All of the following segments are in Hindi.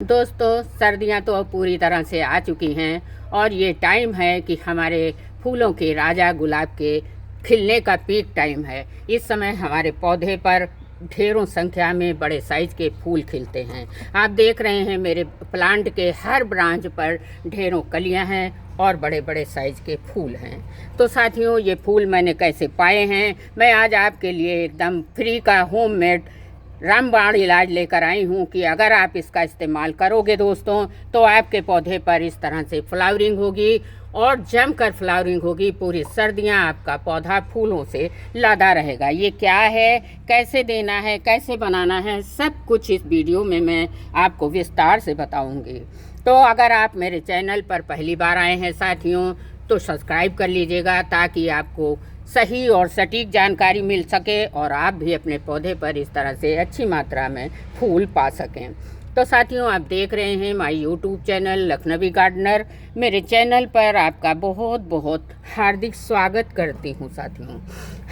दोस्तों, सर्दियां तो अब पूरी तरह से आ चुकी हैं और ये टाइम है कि हमारे फूलों के राजा गुलाब के खिलने का पीक टाइम है। इस समय हमारे पौधे पर ढेरों संख्या में बड़े साइज के फूल खिलते हैं। आप देख रहे हैं मेरे प्लांट के हर ब्रांच पर ढेरों कलियां हैं और बड़े बड़े साइज के फूल हैं। तो साथियों, ये फूल मैंने कैसे पाए हैं, मैं आज आपके लिए एकदम फ्री का होममेड रामबाण इलाज लेकर आई हूँ कि अगर आप इसका इस्तेमाल करोगे दोस्तों, तो आपके पौधे पर इस तरह से फ्लावरिंग होगी और जमकर फ्लावरिंग होगी। पूरी सर्दियाँ आपका पौधा फूलों से लदा रहेगा। ये क्या है, कैसे देना है, कैसे बनाना है, सब कुछ इस वीडियो में मैं आपको विस्तार से बताऊँगी। तो अगर आप मेरे चैनल पर पहली बार आए हैं साथियों, तो सब्सक्राइब कर लीजिएगा ताकि आपको सही और सटीक जानकारी मिल सके और आप भी अपने पौधे पर इस तरह से अच्छी मात्रा में फूल पा सकें। तो साथियों, आप देख रहे हैं my YouTube channel Lakhnavi gardener. मेरे चैनल पर आपका बहुत बहुत हार्दिक स्वागत करती हूं। साथियों,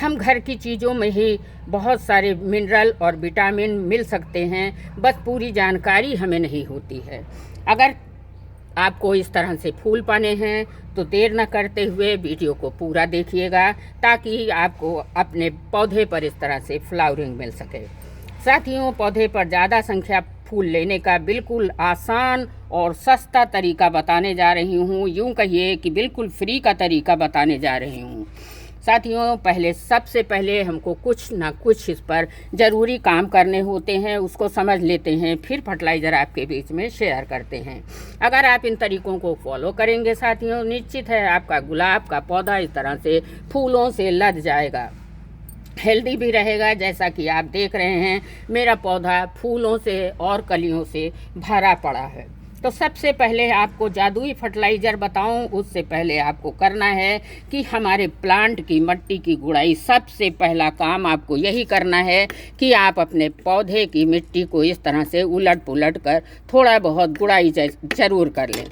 हम घर की चीज़ों में ही बहुत सारे मिनरल और विटामिन मिल सकते हैं, बस पूरी जानकारी हमें नहीं होती है। अगर आपको इस तरह से फूल पाने हैं तो देर न करते हुए वीडियो को पूरा देखिएगा ताकि आपको अपने पौधे पर इस तरह से फ्लावरिंग मिल सके। साथियों, पौधे पर ज़्यादा संख्या फूल लेने का बिल्कुल आसान और सस्ता तरीका बताने जा रही हूँ। यूँ कहिए कि बिल्कुल फ्री का तरीका बताने जा रही हूँ। साथियों, सबसे पहले हमको कुछ ना कुछ इस पर ज़रूरी काम करने होते हैं, उसको समझ लेते हैं, फिर फर्टिलाइज़र आपके बीच में शेयर करते हैं। अगर आप इन तरीकों को फॉलो करेंगे साथियों, निश्चित है आपका गुलाब का पौधा इस तरह से फूलों से लद जाएगा, हेल्दी भी रहेगा। जैसा कि आप देख रहे हैं मेरा पौधा फूलों से और कलियों से भरा पड़ा है। तो सबसे पहले आपको जादुई फर्टिलाइज़र बताऊं, उससे पहले आपको करना है कि हमारे प्लांट की मिट्टी की गुड़ाई। सबसे पहला काम आपको यही करना है कि आप अपने पौधे की मिट्टी को इस तरह से उलट पुलट कर थोड़ा बहुत गुड़ाई ज़रूर कर लें।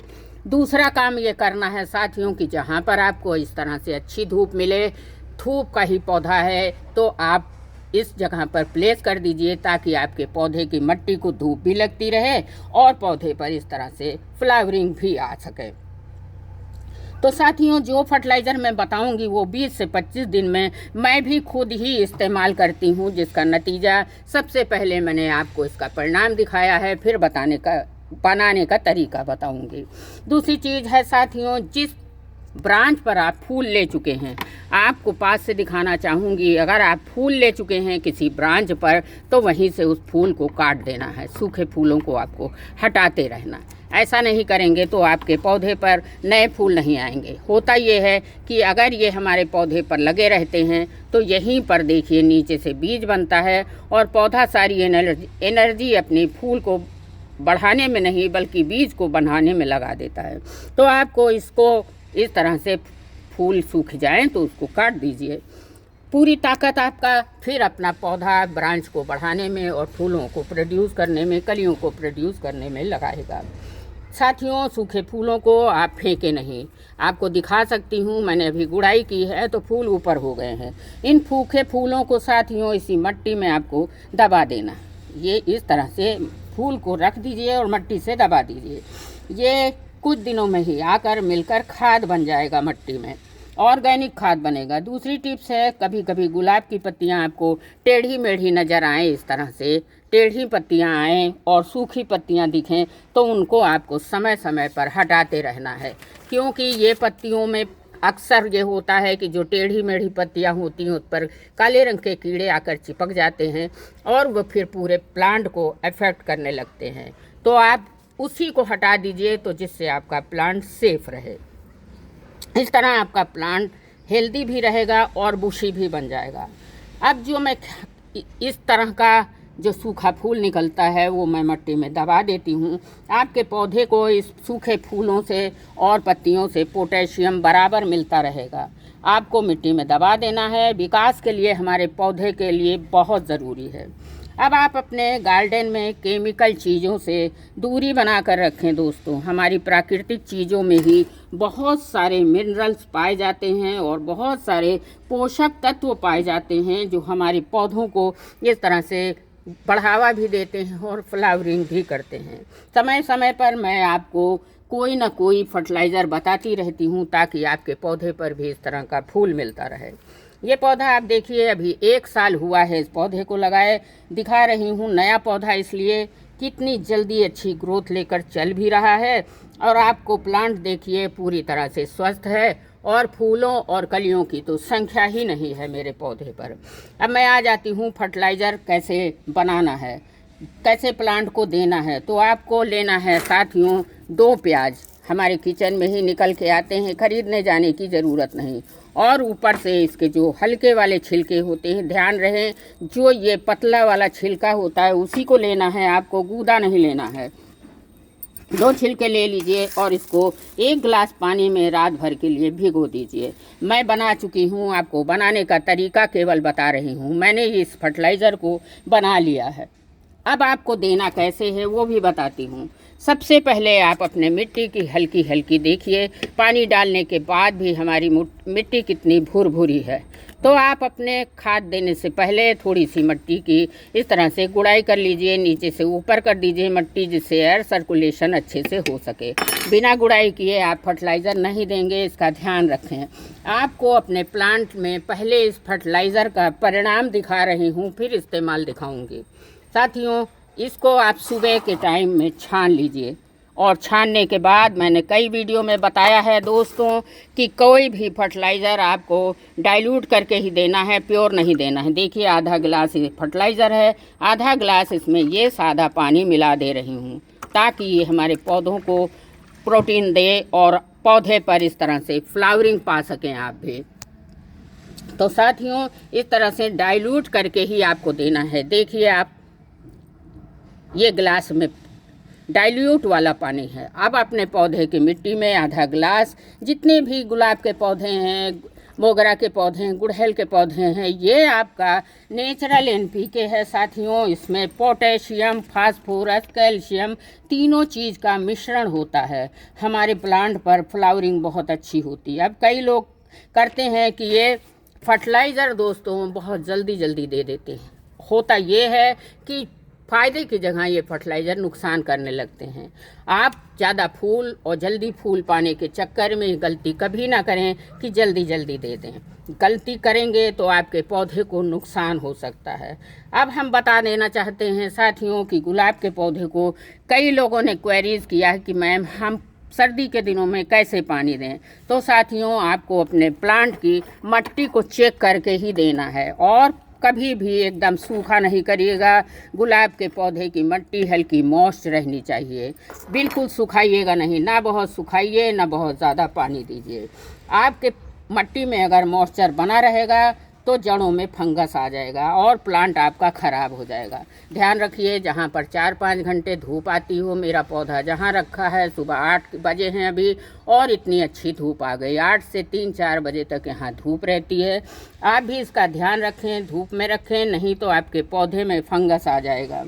दूसरा काम ये करना है साथियों कि जहाँ पर आपको इस तरह से अच्छी धूप मिले, धूप का ही पौधा है, तो आप इस जगह पर प्लेस कर दीजिए ताकि आपके पौधे की मिट्टी को धूप भी लगती रहे और पौधे पर इस तरह से फ्लावरिंग भी आ सके। तो साथियों, जो फर्टिलाइज़र मैं बताऊंगी वो 20 से 25 दिन में मैं भी खुद ही इस्तेमाल करती हूं, जिसका नतीजा सबसे पहले मैंने आपको इसका परिणाम दिखाया है, फिर बनाने का तरीका बताऊंगी। दूसरी चीज़ है साथियों, जिस ब्रांच पर आप फूल ले चुके हैं, आपको पास से दिखाना चाहूँगी। अगर आप फूल ले चुके हैं किसी ब्रांच पर तो वहीं से उस फूल को काट देना है। सूखे फूलों को आपको हटाते रहना। ऐसा नहीं करेंगे तो आपके पौधे पर नए फूल नहीं आएंगे। होता ये है कि अगर ये हमारे पौधे पर लगे रहते हैं तो यहीं पर देखिए नीचे से बीज बनता है और पौधा सारी एनर्जी अपनी फूल को बढ़ाने में नहीं बल्कि बीज को बढ़ाने में लगा देता है। तो आपको इसको इस तरह से फूल सूख जाएं तो उसको काट दीजिए। पूरी ताकत आपका फिर अपना पौधा ब्रांच को बढ़ाने में और फूलों को प्रोड्यूस करने में, कलियों को प्रोड्यूस करने में लगाएगा। साथियों, सूखे फूलों को आप फेंके नहीं। आपको दिखा सकती हूँ, मैंने अभी गुड़ाई की है तो फूल ऊपर हो गए हैं। इन सूखे फूलों को साथियों इसी मिट्टी में आपको दबा देना। ये इस तरह से फूल को रख दीजिए और मिट्टी से दबा दीजिए। ये कुछ दिनों में ही आकर मिलकर खाद बन जाएगा, मिट्टी में ऑर्गेनिक खाद बनेगा। दूसरी टिप्स है, कभी कभी गुलाब की पत्तियां आपको टेढ़ी मेढ़ी नज़र आएँ, इस तरह से टेढ़ी पत्तियां आएँ और सूखी पत्तियां दिखें तो उनको आपको समय समय पर हटाते रहना है, क्योंकि ये पत्तियों में अक्सर ये होता है कि जो टेढ़ी मेढ़ी पत्तियां होती हैं उस पर काले रंग के कीड़े आकर चिपक जाते हैं और वो फिर पूरे प्लांट को अफेक्ट करने लगते हैं। तो आप उसी को हटा दीजिए तो जिससे आपका प्लांट सेफ रहे। इस तरह आपका प्लांट हेल्दी भी रहेगा और बुशी भी बन जाएगा। अब जो मैं इस तरह का जो सूखा फूल निकलता है वो मैं मिट्टी में दबा देती हूँ। आपके पौधे को इस सूखे फूलों से और पत्तियों से पोटेशियम बराबर मिलता रहेगा। आपको मिट्टी में दबा देना है, विकास के लिए हमारे पौधे के लिए बहुत ज़रूरी है। अब आप अपने गार्डन में केमिकल चीज़ों से दूरी बना कर रखें दोस्तों। हमारी प्राकृतिक चीज़ों में ही बहुत सारे मिनरल्स पाए जाते हैं और बहुत सारे पोषक तत्व पाए जाते हैं जो हमारे पौधों को इस तरह से बढ़ावा भी देते हैं और फ्लावरिंग भी करते हैं। समय समय पर मैं आपको कोई ना कोई फर्टिलाइज़र बताती रहती हूँ ताकि आपके पौधे पर भी इस तरह का फूल मिलता रहे। ये पौधा आप देखिए, अभी 1 साल हुआ है इस पौधे को लगाए। दिखा रही हूँ नया पौधा, इसलिए कितनी जल्दी अच्छी ग्रोथ लेकर चल भी रहा है। और आपको प्लांट देखिए पूरी तरह से स्वस्थ है और फूलों और कलियों की तो संख्या ही नहीं है मेरे पौधे पर। अब मैं आ जाती हूँ फर्टिलाइज़र कैसे बनाना है, कैसे प्लांट को देना है। तो आपको लेना है साथियों 2 प्याज, हमारे किचन में ही निकल के आते हैं, खरीदने जाने की ज़रूरत नहीं। और ऊपर से इसके जो हल्के वाले छिलके होते हैं, ध्यान रहे जो ये पतला वाला छिलका होता है उसी को लेना है, आपको गूदा नहीं लेना है। 2 छिलके ले लीजिए और इसको 1 गिलास पानी में रात भर के लिए भिगो दीजिए। मैं बना चुकी हूँ, आपको बनाने का तरीका केवल बता रही हूँ। मैंने इस फर्टिलाइज़र को बना लिया है। अब आपको देना कैसे है वो भी बताती हूँ। सबसे पहले आप अपने मिट्टी की हल्की हल्की देखिए, पानी डालने के बाद भी हमारी मिट्टी कितनी भुरभुरी है। तो आप अपने खाद देने से पहले थोड़ी सी मिट्टी की इस तरह से गुड़ाई कर लीजिए, नीचे से ऊपर कर दीजिए मिट्टी, जिससे एयर सर्कुलेशन अच्छे से हो सके। बिना गुड़ाई किए आप फर्टिलाइज़र नहीं देंगे, इसका ध्यान रखें। आपको अपने प्लांट में पहले इस फर्टिलाइज़र का परिणाम दिखा रही हूँ, फिर इस्तेमाल दिखाऊँगी। साथियों, इसको आप सुबह के टाइम में छान लीजिए और छानने के बाद मैंने कई वीडियो में बताया है दोस्तों कि कोई भी फर्टिलाइज़र आपको डाइल्यूट करके ही देना है, प्योर नहीं देना है। देखिए आधा गिलास ये फर्टिलाइज़र है, आधा गिलास इसमें ये सादा पानी मिला दे रही हूँ ताकि ये हमारे पौधों को प्रोटीन दे और पौधे पर इस तरह से फ्लावरिंग पा सकें आप भी। तो साथियों, इस तरह से डाइल्यूट करके ही आपको देना है। देखिए आप, ये गिलास में डाइल्यूट वाला पानी है। अब अपने पौधे की मिट्टी में आधा गिलास, जितने भी गुलाब के पौधे हैं, मोगरा के पौधे हैं, गुड़हल के पौधे हैं, ये आपका नेचुरल NPK है साथियों। इसमें पोटेशियम, फास्फोरस, कैल्शियम तीनों चीज़ का मिश्रण होता है। हमारे प्लांट पर फ्लावरिंग बहुत अच्छी होती है। अब कई लोग करते हैं कि ये फर्टिलाइज़र दोस्तों बहुत जल्दी जल्दी दे देते हैं। होता ये है कि फ़ायदे की जगह ये फर्टिलाइज़र नुकसान करने लगते हैं। आप ज़्यादा फूल और जल्दी फूल पाने के चक्कर में गलती कभी ना करें कि जल्दी जल्दी दे दें। गलती करेंगे तो आपके पौधे को नुकसान हो सकता है। अब हम बता देना चाहते हैं साथियों कि गुलाब के पौधे को कई लोगों ने क्वेरीज़ किया है कि मैम हम सर्दी के दिनों में कैसे पानी दें। तो साथियों, आपको अपने प्लांट की मिट्टी को चेक करके ही देना है और कभी भी एकदम सूखा नहीं करिएगा। गुलाब के पौधे की मिट्टी हल्की मॉइस्ट रहनी चाहिए, बिल्कुल सुखाइएगा नहीं, ना बहुत सुखाइए ना बहुत ज़्यादा पानी दीजिए। आपके मिट्टी में अगर मॉइस्चर बना रहेगा तो जड़ों में फंगस आ जाएगा और प्लांट आपका ख़राब हो जाएगा। ध्यान रखिए, जहाँ पर 4-5 घंटे धूप आती हो, मेरा पौधा जहाँ रखा है, सुबह 8 बजे हैं अभी और इतनी अच्छी धूप आ गई। 8 से 3-4 बजे तक यहाँ धूप रहती है। आप भी इसका ध्यान रखें, धूप में रखें, नहीं तो आपके पौधे में फंगस आ जाएगा।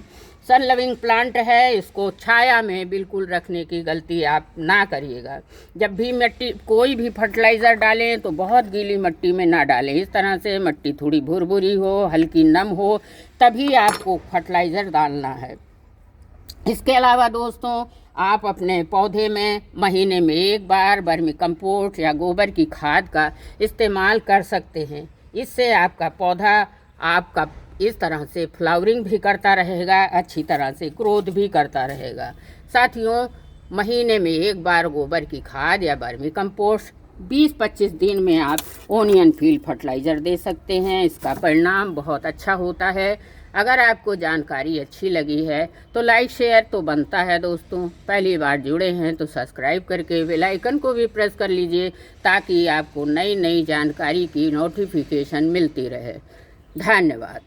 सन लविंग प्लांट है, इसको छाया में बिल्कुल रखने की गलती आप ना करिएगा। जब भी मिट्टी कोई भी फर्टिलाइज़र डालें तो बहुत गीली मिट्टी में ना डालें। इस तरह से मिट्टी थोड़ी भुरभुरी हो, हल्की नम हो, तभी आपको फर्टिलाइज़र डालना है। इसके अलावा दोस्तों, आप अपने पौधे में महीने में 1 बार वर्मी कंपोस्ट या गोबर की खाद का इस्तेमाल कर सकते हैं। इससे आपका पौधा आपका इस तरह से फ्लावरिंग भी करता रहेगा, अच्छी तरह से ग्रोथ भी करता रहेगा। साथियों, महीने में 1 बार गोबर की खाद या वर्मी कंपोस्ट 20-25 दिन में आप ओनियन फील्ड फर्टिलाइज़र दे सकते हैं। इसका परिणाम बहुत अच्छा होता है। अगर आपको जानकारी अच्छी लगी है तो लाइक शेयर तो बनता है दोस्तों। पहली बार जुड़े हैं तो सब्सक्राइब करके बेल आइकन को भी प्रेस कर लीजिए ताकि आपको नई नई जानकारी की नोटिफिकेशन मिलती रहे। धन्यवाद।